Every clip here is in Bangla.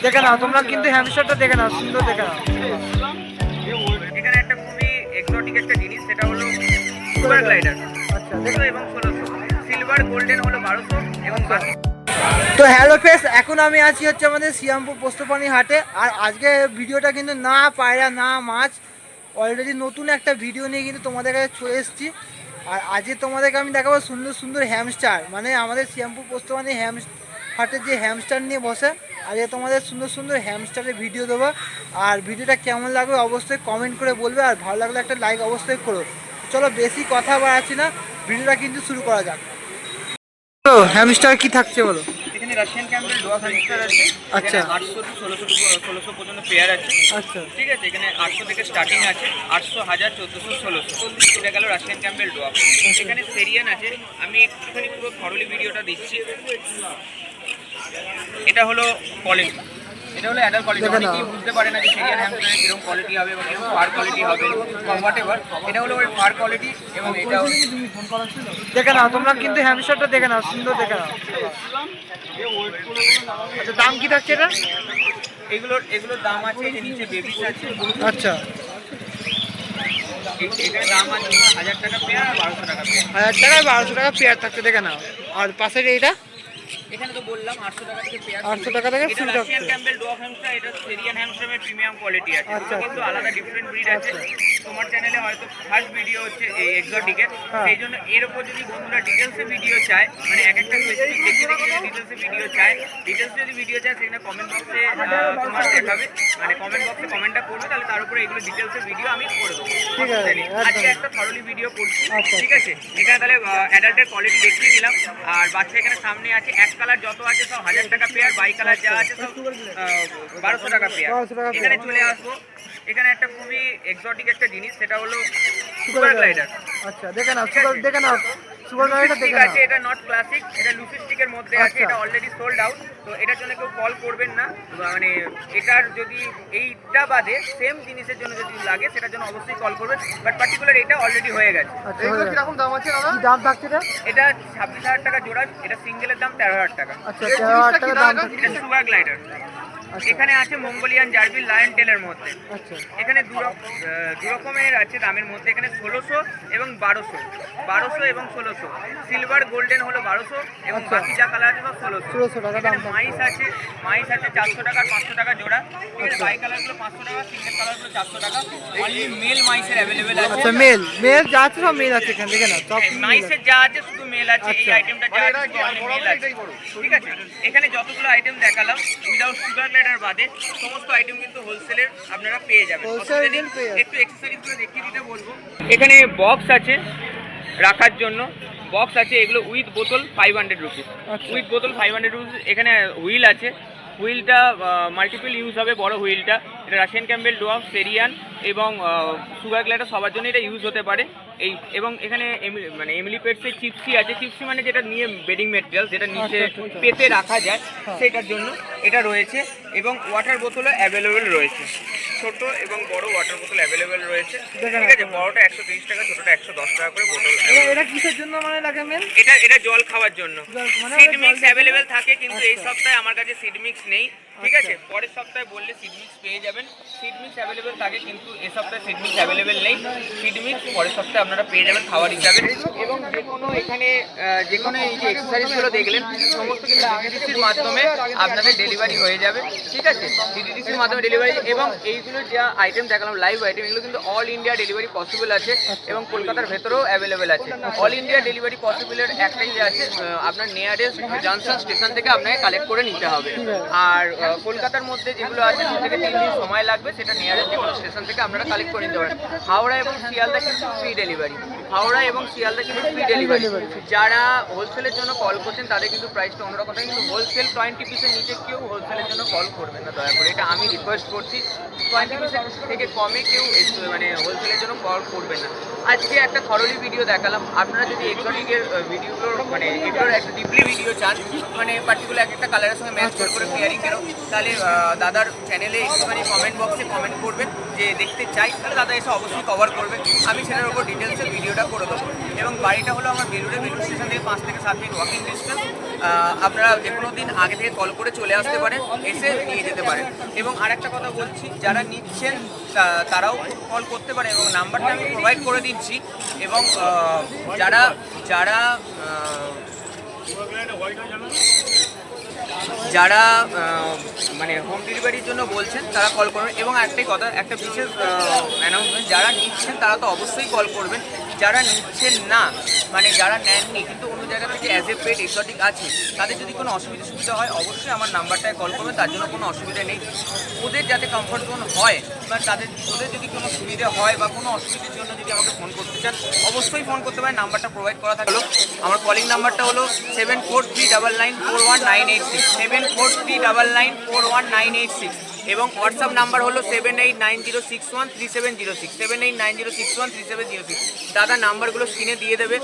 দেখে নাও তোমরা কিন্তু হ্যামস্টারটা দেখে নাও, সুন্দর দেখে নাও। এখানে একটা খুবই এক্সোটিক একটা জিনিস, সেটা হলো সুপার গ্লাইডার। আচ্ছা, 200 এবং 1600, সিলভার গোল্ডেন হলো 1200 এবং বাকি। তো হ্যালো ফ্রেন্ডস, এখন আমি আছি হচ্ছে আমাদের শ্রীরামপুর পোস্তপানি হাটে। আর আজকে ভিডিওটা কিন্তু না পায়রা না মাছ, অলরেডি নতুন একটা ভিডিও নিয়ে কিন্তু তোমাদের কাছে চলে এসেছি। আর আজকে তোমাদেরকে আমি দেখাবো সুন্দর সুন্দর হ্যামস্টার, মানে আমাদের শ্রীরামপুর পোস্তপানি হাটের যে হ্যামস্টার নিয়ে বসে। আজকে তোমাদের সুন্দর সুন্দর হ্যামস্টারের ভিডিও দেবো। আর ভিডিওটা কেমন লাগবে অবশ্যই কমেন্ট করে বলবে, আর ভালো লাগলে একটা লাইক অবশ্যই করো। চলো বেশি কথা বাড়াচ্ছি না, ভিডিওটা কিন্তু শুরু করা যাক। তো হ্যামস্টার কি থাকছে বলো? এখানে রাশিয়ান ক্যাম্পেল ডোয়াক হ্যামস্টার আছে। আচ্ছা। 800 টু 1600 পর্যন্ত পেয়ার আছে। আচ্ছা ঠিক আছে, এখানে 800 থেকে স্টার্টিং আছে, 800, 1000, 1400, 1600। এটা গেল রাশিয়ান ক্যাম্পেল ডোয়াক। এখানে সেরিয়ান আছে, আমি একটুখানি পুরো থরলি ভিডিওটা দিচ্ছি। এটা হলো কোয়ালিটি, এটা হলো অ্যাডাল্ট কোয়ালিটি। অনেকেই বুঝতে পারে না যে সেরিয়ান হ্যামস্টারের কীরকম কোয়ালিটি হবে বা কীরকম ফার কোয়ালিটি হবে হোয়াট এভার। এটা হলো ওই ফার কোয়ালিটি এবং এটা দেখে নাও তোমরা কিন্তু হ্যামস্টারটা দেখে নাও, সুন্দর দেখে নাও। আচ্ছা, দাম কি থাকছে এটা? এগুলোর দাম আছে, এই যে নিচে বেবিস আছে। আচ্ছা, এখানে দাম আছে 1000 টাকা পেয়ার আর 1200 টাকা পেয়ার। 1000 টাকায় 1200 টাকা পেয়ার থাকছে, দেখে নাও। আর পাশের এইটা এখানে তো বললাম 800 টাকা থেকে পেয়ার। 800 টাকা থেকে এটা ফ্রি রাশিয়ান থাকছে। ক্যাম্পেল ডগ হ্যামস্টার, এটা সেরিয়ান হ্যামস্টারের প্রিমিয়াম কোয়ালিটি আছে। আচ্ছা, দুটো কিন্তু আলাদা ডিফারেন্ট ব্রিড আছে। তোমার চ্যানেলে হয়তো ফার্স্ট ভিডিও হচ্ছে এই এক্সোটিকের, হ্যাঁ। সেই জন্য এর উপর যদি বন্ধুরা ডিটেলসে ভিডিও চায়, মানে এক একটা স্পেসিফিক দেখিয়ে দেখিয়ে যদি ডিটেলসে ভিডিও চায়, যদি ভিডিও চায় সেখানে কমেন্ট বক্সে তোমার দেখাবে, মানে কমেন্ট বক্সে কমেন্টটা করবে, তাহলে তার উপরে এগুলো ডিটেলসে ভিডিও আমি করে দেবো। ঠিক আছে, আজকে একদম। একটা থরলি ভিডিও করছি। আচ্ছা। ঠিক আছে, এখানে তাহলে অ্যাডাল্টের কোয়ালিটি দেখিয়ে দিলাম। আর বাচ্চা এখানে সামনে আছে, এক কালার যত আছে সব 1000 টাকা পেয়ার, বাই কালার যা আছে সব 1200 টাকা পেয়ার। 1200 টাকা এখানে পেয়ার। চলে আসবো, এখানে একটা খুবই এক্সোটিক একটা জিনিস, সেটা হলো সুপার গ্লাইডার। আচ্ছা, দেখে নাও সুপার, দেখে নাও সুপার গ্লাইডারটা লুসি দেখে স্টিক নাও। আছে, এটা নট ক্লাসিক, এটা লুসি স্টিকের মধ্যে আছে। আচ্ছা। এটা অলরেডি সোল্ড আউট, তো এটার জন্য কেউ কল করবেন না। মানে এটার যদি এইটা বাদে সেম জিনিসের জন্য যদি লাগে সেটার জন্য অবশ্যই কল করবেন, বাট পার্টিকুলার এটা অলরেডি হয়ে গেছে। আচ্ছা, এগুলো কিরকম দাম আছে দাদা? কি দাম থাকছে এটা? এটা 26,000 টাকা জোড়া, এটা সিঙ্গেলের দাম 13,000 টাকা। আচ্ছা, 13,000 টাকা দাম থাকছে। এটা সুগার গ্লাইডার। আচ্ছা। এখানে আছে মঙ্গোলিয়ান জার্বিল লায়ন টেলের মধ্যে। আচ্ছা, এখানে দু রকমের আছে দামের মধ্যে। এখানে 1600 এবং 1200 এবং 1600। সিলভার গোল্ডেন হলো 1200 এবং আচ্ছা। বাকি যা কালার আছে সব 1600। 1600 টাকা দাম এখানে থাকছে। মাইস আছে 400 টাকা আর 500 টাকা জোড়া। ঠিক আছে, আচ্ছা। বাই কালারগুলো 500 টাকা, সিঙ্গেল কালারগুলো 400 টাকা। অনলি মেল মাইসের অ্যাভেলেবেল আছে। আচ্ছা, মেল যা আছে সব মেল আছে এখানে, দেখে নাও সব মেল আছে। মাইসের যা আছে শুধু মেল আছে। এই আচ্ছা। আইটেমটা যা আছে শুধু only মেল আছে। ঠিক আছে, এখানে যতগুলো আইটেম দেখালাম উইদাউট সুগার গ্লাইডার বাদে সমস্ত আইটেম কিন্তু হোলসেলের আপনারা পেয়ে যাবেন। Wholesale item পেয়ে যাবেন। একটু এক্সেসরিজ গুলো দেখিয়ে দিতে বলবো। এখানে বক্স আছে রাখার জন্য, বক্স আছে, এগুলো উইথ বোতল 500 রুপিস। আচ্ছা। উইথ বোতল 500 রুপিস। এখানে হুইল আছে, হুইলটা মাল্টিপল ইউজ হবে, বড় হুইলটা। এটা রাশিয়ান ক্যাম্পেল ডোয়ার্ফ, সেরিয়ান এবং সুগার গ্লাইডার সবার জন্য এটা ইউজ হতে পারে। এই এবং এখানে মানে এমলি পেটসের চিপসি আছে। চিপসি মানে যেটা নিয়ে বেডিং মেটেরিয়াল, যেটা নিচে আচ্ছা, আচ্ছা। পেতে রাখা যায়, হ্যাঁ। সেটার জন্য এটা রয়েছে। এবং ওয়াটার বোতলও অ্যাভেলেবেল রয়েছে, ছোট এবং বড় ওয়াটার বোতল অ্যাভেলেবেল রয়েছে। দেখেন ঠিক আছে, বড়টা 130 টাকা, ছোটটা 110 টাকা করে বোতল। এটা কিসের জন্য মানে লাগে মেল? এটা জল খাওয়ার জন্য। মানে সিড জল মিক্স দিয়ে- অ্যাভেলেবেল থাকে, কিন্তু এই আচ্ছা। সপ্তাহে আমার কাছে সিড মিক্স নেই। ঠিক আছে, আচ্ছা। পরের সপ্তাহে বললে সিড মিক্স পেয়ে যাবেন। সিড মিক্স অ্যাভেলেবেল থাকে, কিন্তু এই সপ্তাহে সিড মিক্স অ্যাভেলেবেল নেই। সিড মিক্স পরের সপ্তাহে আপনারা পেয়ে যাবেন খাবার হিসাবে। এবং যে কোনো এখানে যে কোনো এই যে এক্সারসাইজগুলো দেখলেন সমস্ত কিন্তু ডিটিডিসির মাধ্যমে আপনাদের ডেলিভারি হয়ে যাবে। ঠিক আছে, ডিটিডিসির মাধ্যমে ডেলিভারি। এবং এইগুলো যা আইটেম দেখালাম লাইভ আইটেম, এগুলো কিন্তু অল ইন্ডিয়া ডেলিভারি পসিবল আছে এবং কলকাতার ভেতরেও অ্যাভেলেবেল আছে। অল ইন্ডিয়া ডেলিভারি পসিবলের একটাই আছে, আপনার নিয়ারেস্ট জনসন স্টেশন থেকে আপনাকে কালেক্ট করে নিতে হবে। আর কলকাতার মধ্যে যেগুলো আছে 2 থেকে 3 দিন সময় লাগবে, সেটা নিয়ারেস্ট যে কোনো স্টেশন থেকে আপনারা কালেক্ট করে নিতে পারেন। হাওড়া এবং শিয়ালদা কিন্তু ফ্রি ডেলিভারি। হাওড়া এবং শিয়ালদা কিন্তু ফ্রি ডেলিভারি। যারা হোলসেলের জন্য কল করছেন তাদের কিন্তু প্রাইসটা অন্যরকম থাকে, কিন্তু হোলসেল 20 পিসের নিচে কেউ হোলসেলের জন্য কল করবেন না দয়া করে, এটা আমি রিকোয়েস্ট করছি। 20 পিসের থেকে কমে কেউ মানে হোলসেলের জন্য কল করবেন না। আজকে একটা থরলি ভিডিও দেখালাম। আপনারা যদি এক্সোটিকের ভিডিওগুলোর মানে এগুলোর একটা ডিপলি ভিডিও চান, মানে পার্টিকুলার একটা কালারের সঙ্গে ম্যাচ করে পেয়ারিং কেন, তাহলে দাদার চ্যানেলে একটুখানি কমেন্ট বক্সে কমেন্ট করবেন যে দেখতে চাই, তাহলে দাদা এসে অবশ্যই কভার করবেন। আমি সেটার উপর ডিটেলসে ভিডিওটা করে দেবো। এবং বাড়িটা হলো আমার বেলুড়ে, বেলুড় স্টেশন থেকে 5 থেকে 7 মিনিট ওয়াকিং ডিস্টেন্স। আপনারা যে কোনো দিন আগে থেকে কল করে চলে আসতে পারেন, এসে নিয়ে যেতে পারেন। এবং আরেকটা কথা বলছি, যারা নিচ্ছেন তারাও কল করতে পারে এবং নাম্বারটা আমি প্রোভাইড করে দিচ্ছি। এবং যারা যারা যারা মানে হোম ডেলিভারির জন্য বলছেন তারা কল করবেন। এবং একটাই কথা, একটা বিশেষ অ্যানাউন্সমেন্ট, যারা নিচ্ছেন তারা তো অবশ্যই কল করবেন। যারা নিচ্ছেন না, মানে যারা নেননি কিন্তু অন্য জায়গা থেকে অ্যাজ এ পেড এক্সোটিক আছে, তাদের যদি কোনো সুবিধা হয় অবশ্যই আমার নাম্বারটায় কল করবেন, তার জন্য কোনো অসুবিধা নেই। ওদের যাতে কমফর্ট জোন হয় বা ওদের যদি কোনো সুবিধা হয় বা কোনো অসুবিধার জন্য যদি আমাকে ফোন করতে চান অবশ্যই ফোন করতে পারেন। নাম্বারটা প্রোভাইড করা থাকলো। আমার কলিং নাম্বারটা হলো 7439941986, 7439941986। এবং হোয়াটসঅ্যাপ নাম্বার হলো 7890613706, 7890613706। দাদা নাম্বারগুলো স্ক্রিনে দিয়ে দেবে,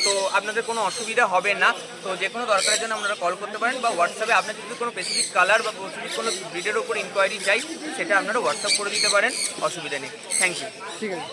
তো আপনাদের কোনো অসুবিধা হবে না। তো যে কোনো দরকারের জন্য আপনারা কল করতে পারেন, বা হোয়াটসঅ্যাপে আপনাদের যদি কোনো স্পেসিফিক কালার বা স্পেসিফিক কোনো ব্রিডের ওপর ইনকোয়ারি চাই সেটা আপনারা হোয়াটসঅ্যাপ করে দিতে পারেন, অসুবিধা নেই। Thank you. ঠিক আছে।